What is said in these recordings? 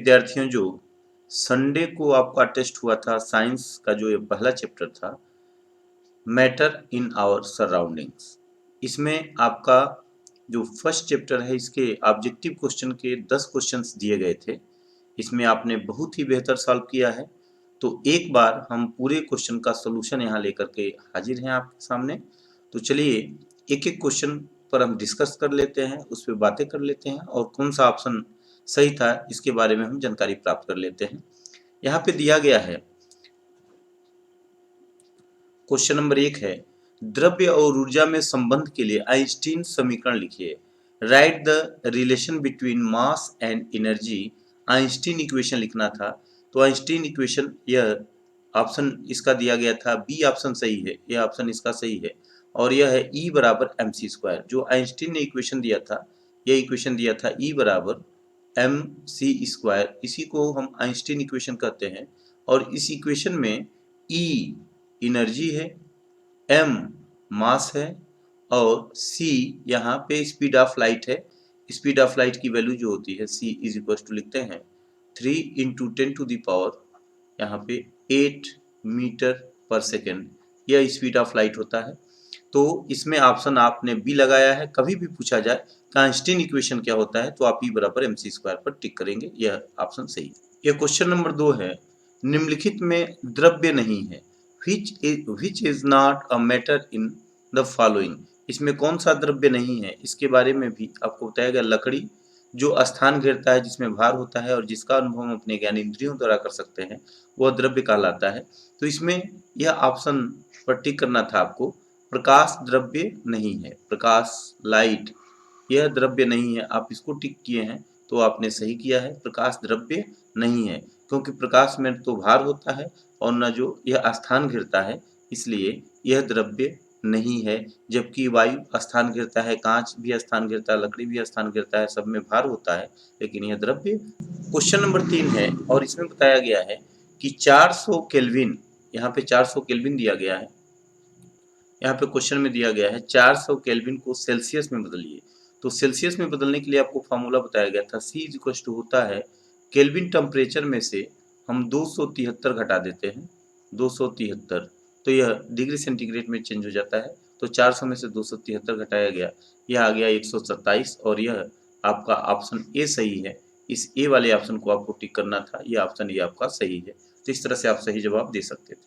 विद्यार्थियों, जो संडे को आपका टेस्ट हुआ था साइंस का, जो ये पहला चैप्टर था मैटर इन आवर सराउंडिंग्स, इसमें आपका जो फर्स्ट चैप्टर है इसके ऑब्जेक्टिव क्वेश्चन के 10 क्वेश्चंस दिए गए थे। इसमें आपने बहुत ही बेहतर सॉल्व किया है। तो एक बार हम पूरे क्वेश्चन का सॉल्यूशन यहाँ लेकर के हाजिर हैं आपके सामने। तो चलिए एक एक क्वेश्चन पर हम डिस्कस कर लेते हैं, उस पर बातें कर लेते हैं और कौन सा ऑप्शन सही था इसके बारे में हम जानकारी प्राप्त कर लेते हैं। यहाँ पे दिया गया है क्वेश्चन नंबर 1 है, द्रव्य और ऊर्जा में संबंध के लिए आइंस्टीन समीकरण लिखिए। Right the relation between mass and energy. Einstein equation लिखना था। तो आइंस्टीन इक्वेशन, यह ऑप्शन इसका दिया गया था बी ऑप्शन सही है, यह ऑप्शन इसका सही है और यह है E बराबर mc²। जो आइंस्टीन ने इक्वेशन दिया था, यह इक्वेशन दिया था E बराबर mc²। इसी को हम आइंस्टीन इक्वेशन कहते हैं और इस इक्वेशन में E एनर्जी है, m मास है और c यहाँ पे स्पीड ऑफ लाइट है। स्पीड ऑफ लाइट की वैल्यू जो होती है c इज इक्वल टू लिखते हैं 3 × 10⁻⁴ यहाँ पे 8 मीटर पर सेकेंड, यह स्पीड ऑफ लाइट होता है। तो इसमें ऑप्शन आपने बी लगाया है। कभी भी पूछा जाए कि आइंस्टीन इक्वेशन क्या होता है तो आप E बराबर mc² पर टिक करेंगे, यह ऑप्शन सही है। यह क्वेश्चन नंबर 2 है, निम्नलिखित में द्रव्य नहीं है, which is not a matter in the following। इसमें कौन सा द्रव्य नहीं है इसके बारे में भी आपको बताया गया। लकड़ी जो स्थान घेरता है, जिसमें भार होता है और जिसका अनुभव हम अपने ज्ञान इंद्रियों द्वारा कर सकते हैं, वह द्रव्य कहलाता है। तो इसमें यह ऑप्शन पर टिक करना था आपको। प्रकाश द्रव्य नहीं है, प्रकाश लाइट यह द्रव्य नहीं है, आप इसको टिक किए हैं तो आपने सही किया है। प्रकाश द्रव्य नहीं है क्योंकि प्रकाश में तो भार होता है और न जो यह स्थान घेरता है, इसलिए यह द्रव्य नहीं है। जबकि वायु स्थान घेरता है, कांच भी स्थान घेरता है, लकड़ी भी स्थान घेरता है, सब में भार होता है, लेकिन यह द्रव्य। क्वेश्चन नंबर 3 है और इसमें बताया गया है कि 400 केल्विन, यहाँ पे 400 केल्विन दिया गया है। यहाँ पे क्वेश्चन में दिया गया है 400 केल्विन को सेल्सियस में बदलिए। तो सेल्सियस में बदलने के लिए आपको फार्मूला बताया गया था, C = होता है केल्विन टेम्परेचर में से हम 273 घटा देते हैं, 273, तो यह डिग्री सेंटीग्रेड में चेंज हो जाता है। तो 400 में से 273 घटाया गया, यह आ गया 127 और यह आपका ऑप्शन ए सही है। इस ए वाले ऑप्शन को आपको टिक करना था, यह ऑप्शन ए आपका सही है। तो इस तरह से आप सही जवाब दे सकते थे।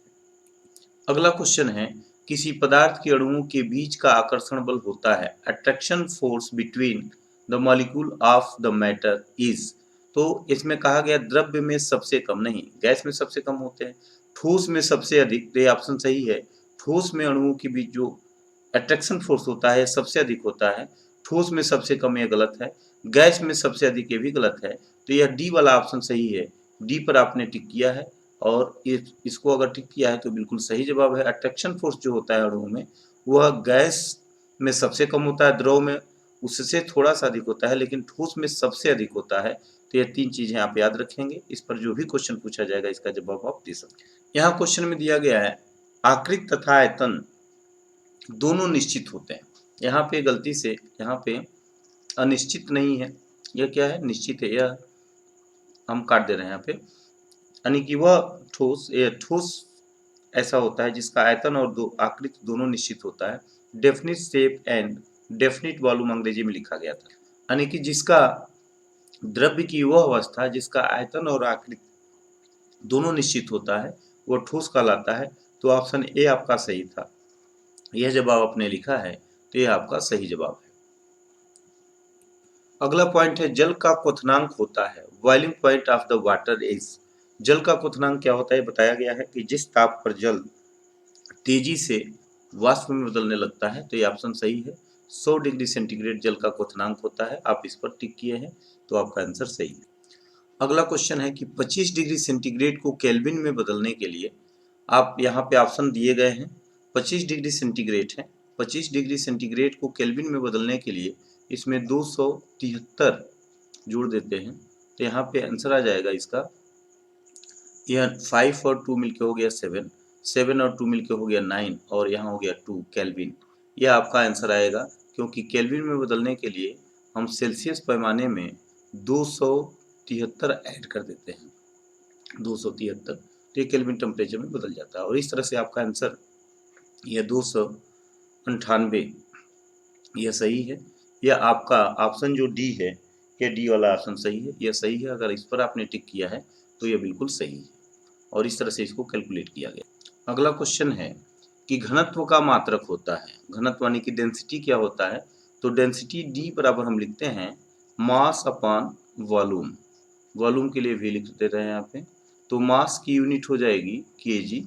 अगला क्वेश्चन है, किसी पदार्थ के अणुओं के बीच का आकर्षण बल होता है, attraction force between the molecule of the matter is. तो इसमें कहा गया द्रव्य में सबसे कम, नहीं गैस में सबसे कम होते हैं, ठोस में सबसे अधिक, तो ये ऑप्शन सही है। ठोस में अणुओं के बीच जो अट्रैक्शन फोर्स होता है सबसे अधिक होता है, ठोस में सबसे कम, यह गलत है। गैस में सबसे अधिक, ये भी गलत है। तो यह डी वाला ऑप्शन सही है, डी पर आपने टिक किया है और इसको अगर टिक किया है तो बिल्कुल सही जवाब है। अट्रैक्शन फोर्स जो होता है अणुओं में, वह गैस में सबसे कम होता है, द्रव में उससे थोड़ा सा अधिक होता है, लेकिन ठोस में सबसे अधिक होता है। तो ये 3 चीजें आप याद रखेंगे। इस पर जो भी क्वेश्चन पूछा जाएगा इसका जवाब आप दे सकते हैं। यहाँ क्वेश्चन में दिया गया है, आकृति तथा आयतन दोनों निश्चित होते हैं। यहाँ पे गलती से यहाँ पे अनिश्चित नहीं है, यह क्या है, निश्चित है, यह हम काट दे रहे हैं यहाँ पे। यानी कि वह ठोस ऐसा होता है जिसका आयतन और आकृति दोनों निश्चित होता है। Definite shape and definite volume अंग्रेजी में लिखा गया था। यानी कि जिसका द्रव्य की वह अवस्था जिसका आयतन और आकृति दोनों निश्चित होता है, वह ठोस कहलाता है। तो ऑप्शन ए आपका सही था। यह जवाब आपने लिखा है तो यह आपका सही जवाब है। अगला पॉइंट है, जल का क्वथनांक होता है, boiling point of the water is. जल का क्वथनांक क्या होता है, बताया गया है कि जिस ताप पर जल तेजी से वाष्प में बदलने लगता है, तो ये ऑप्शन सही है। 100 डिग्री सेंटीग्रेड जल का क्वथनांक होता है, आप इस पर टिक किए हैं तो आपका आंसर सही है। अगला क्वेश्चन है कि 25 डिग्री सेंटीग्रेड को केल्विन में बदलने के लिए, आप यहाँ पे ऑप्शन दिए गए हैं, 25 डिग्री सेंटीग्रेड है, 25 डिग्री सेंटीग्रेड को केल्विन में बदलने के लिए इसमें 273 जोड़ देते हैं, तो यहाँ पे आंसर आ जाएगा इसका, यह 5 और 2 मिलके हो गया 7, 7 और 2 मिलके हो गया 9 और यहाँ हो गया 2 केल्विन। यह आपका आंसर आएगा, क्योंकि केल्विन में बदलने के लिए हम सेल्सियस पैमाने में 200 273 ऐड कर देते हैं, 273, तो ये केल्विन टेम्परेचर में बदल जाता है। और इस तरह से आपका आंसर यह 298 यह सही है। यह आपका ऑप्शन जो डी है, यह डी वाला ऑप्शन सही है, यह सही है। अगर इस पर आपने टिक किया है तो यह बिल्कुल सही है और इस तरह से इसको कैलकुलेट किया गया। अगला क्वेश्चन है कि घनत्व का मात्रक होता है, घनत्व यानी कि डेंसिटी क्या होता है, तो डेंसिटी डी बराबर हम लिखते हैं मास अपॉन वॉल्यूम। वॉल्यूम के लिए भी लिख दे रहे हैं यहाँ पे, तो मास की यूनिट हो जाएगी केजी,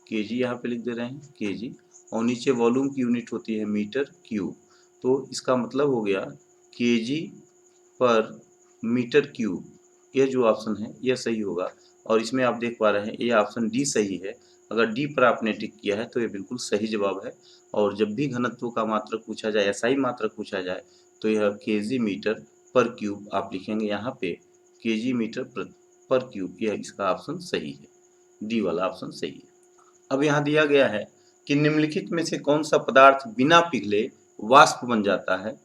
केजी यहाँ पे लिख दे रहे हैं केजी, और नीचे वॉल्यूम की यूनिट होती है मीटर क्यूब। तो इसका मतलब हो गया केजी पर मीटर क्यूब। यह जो ऑप्शन है यह सही होगा और इसमें आप देख पा रहे हैं ये ऑप्शन डी सही है। अगर डी पर आपने टिक किया है तो ये बिल्कुल सही जवाब है। और जब भी घनत्व का मात्रक पूछा जाए, ऐसा ही मात्रक पूछा जाए, तो यह केजी मीटर पर क्यूब आप लिखेंगे यहाँ पे, केजी मीटर पर क्यूब, यह इसका ऑप्शन सही है, डी वाला ऑप्शन सही है। अब यहाँ दिया गया है कि निम्नलिखित में से कौन सा पदार्थ बिना पिघले वाष्प बन जाता है,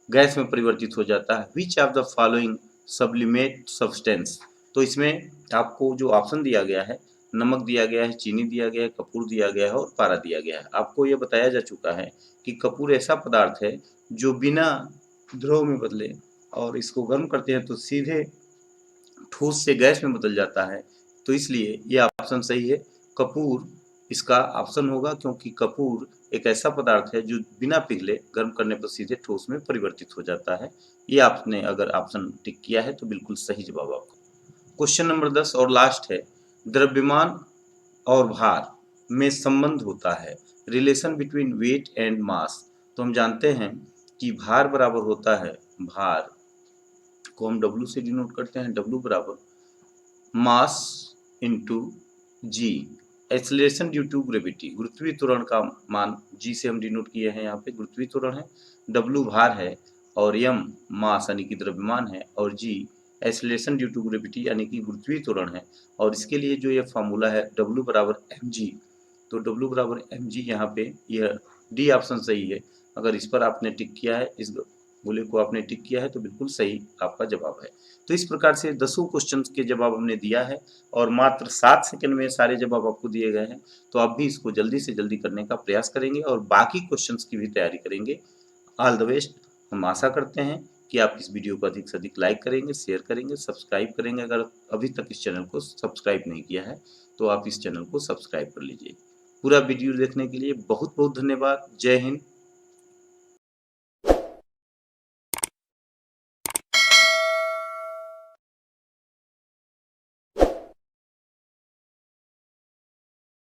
गैस में परिवर्तित हो जाता है, which of the following sublimate substance. तो इसमें आपको जो ऑप्शन दिया गया है, नमक दिया गया है, चीनी दिया गया है, कपूर दिया गया है और पारा दिया गया है। आपको यह बताया जा चुका है कि कपूर ऐसा पदार्थ है जो बिना द्रव में बदले और इसको गर्म करते हैं तो सीधे ठोस से गैस में बदल जाता है, तो इसलिए यह ऑप्शन सही है, कपूर इसका ऑप्शन होगा, क्योंकि कपूर एक ऐसा पदार्थ है जो बिना पिघले गर्म करने पर सीधे ठोस में परिवर्तित हो जाता है। ये आपने अगर ऑप्शन टिक किया है तो बिल्कुल सही जवाब आपका। क्वेश्चन नंबर 10 और लास्ट है, द्रव्यमान और भार में संबंध होता है, relation between weight and mass. तो हम जानते हैं कि भार बराबर होता है, भार को हम W से डिनोट करते हैं, W बराबर mass into g, acceleration due to gravity, गुरुत्वीय त्वरण का मान जी से हम डिनोट किए हैं, यहाँ पे गुरुत्वीय त्वरण है, W भार है और m मास यानी कि द्रव्यमान है और g acceleration due to gravity यानी कि गुरुत्वीय त्वरण है। और इसके लिए जो ये फार्मूला है W बराबर mg, तो W बराबर mg यहाँ पे यह डी ऑप्शन सही है। अगर इस पर आपने टिक किया है, इस गोले को आपने टिक किया है तो बिल्कुल सही आपका जवाब है। तो इस प्रकार से 10 क्वेश्चन के जवाब हमने दिया है और मात्र 7 सेकंड में सारे जवाब आपको दिए गए हैं। तो आप भी इसको जल्दी से जल्दी करने का प्रयास करेंगे और बाकी क्वेश्चंस की भी तैयारी करेंगे। All the best. हम आशा करते हैं कि आप इस वीडियो को अधिक से अधिक लाइक करेंगे, शेयर करेंगे, सब्सक्राइब करेंगे। अगर अभी तक इस चैनल को सब्सक्राइब नहीं किया है तो आप इस चैनल को सब्सक्राइब कर लीजिए। पूरा वीडियो देखने के लिए बहुत बहुत धन्यवाद। जय हिंद,